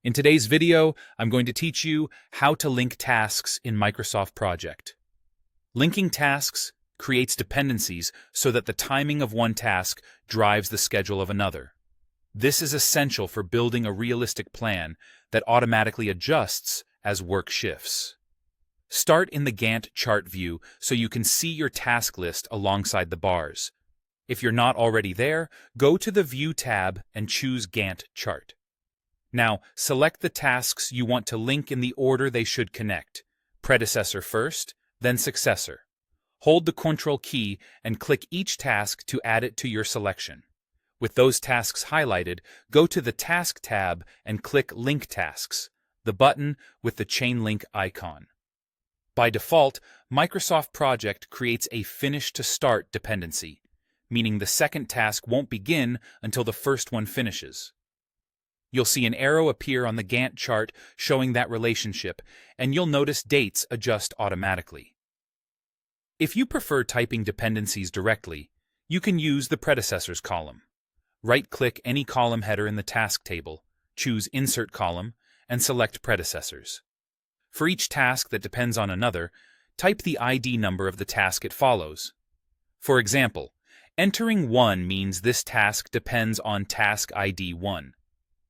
In today's video, I'm going to teach you how to link tasks in Microsoft Project. Linking tasks creates dependencies so that the timing of one task drives the schedule of another. This is essential for building a realistic plan that automatically adjusts as work shifts. Start in the Gantt chart view so you can see your task list alongside the bars. If you're not already there, go to the View tab and choose Gantt chart. Now, select the tasks you want to link in the order they should connect. Predecessor first, then successor. Hold the Ctrl key and click each task to add it to your selection. With those tasks highlighted, go to the Task tab and click Link Tasks, the button with the chain link icon. By default, Microsoft Project creates a Finish to Start dependency, meaning the second task won't begin until the first one finishes. You'll see an arrow appear on the Gantt chart showing that relationship, and you'll notice dates adjust automatically. If you prefer typing dependencies directly, you can use the Predecessors column. Right-click any column header in the task table, choose Insert Column, and select Predecessors. For each task that depends on another, type the ID number of the task it follows. For example, entering 1 means this task depends on task ID 1.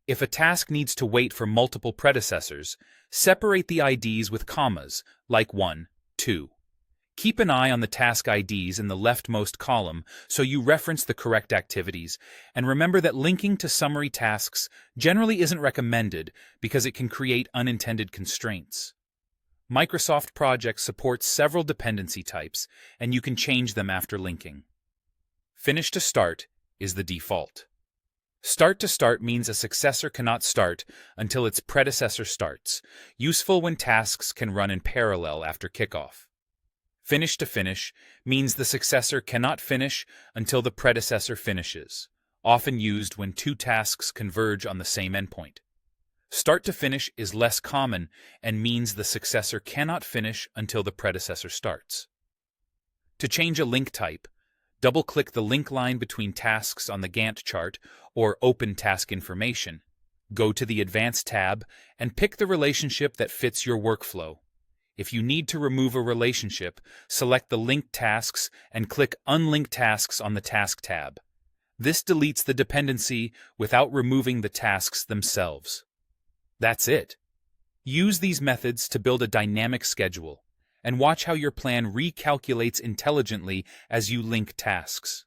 If a task needs to wait for multiple predecessors, separate the IDs with commas, like 1, 2. Keep an eye on the task IDs in the leftmost column so you reference the correct activities, and remember that linking to summary tasks generally isn't recommended because it can create unintended constraints. Microsoft Project supports several dependency types, and you can change them after linking. Finish to Start is the default. Start to Start means a successor cannot start until its predecessor starts, useful when tasks can run in parallel after kickoff. Finish to Finish means the successor cannot finish until the predecessor finishes, often used when two tasks converge on the same endpoint. Start to Finish is less common and means the successor cannot finish until the predecessor starts. To change a link type, double-click the link line between tasks on the Gantt chart or Open Task Information. Go to the Advanced tab and pick the relationship that fits your workflow. If you need to remove a relationship, select the linked tasks and click Unlink Tasks on the Task tab. This deletes the dependency without removing the tasks themselves. That's it. Use these methods to build a dynamic schedule, and watch how your plan recalculates intelligently as you link tasks.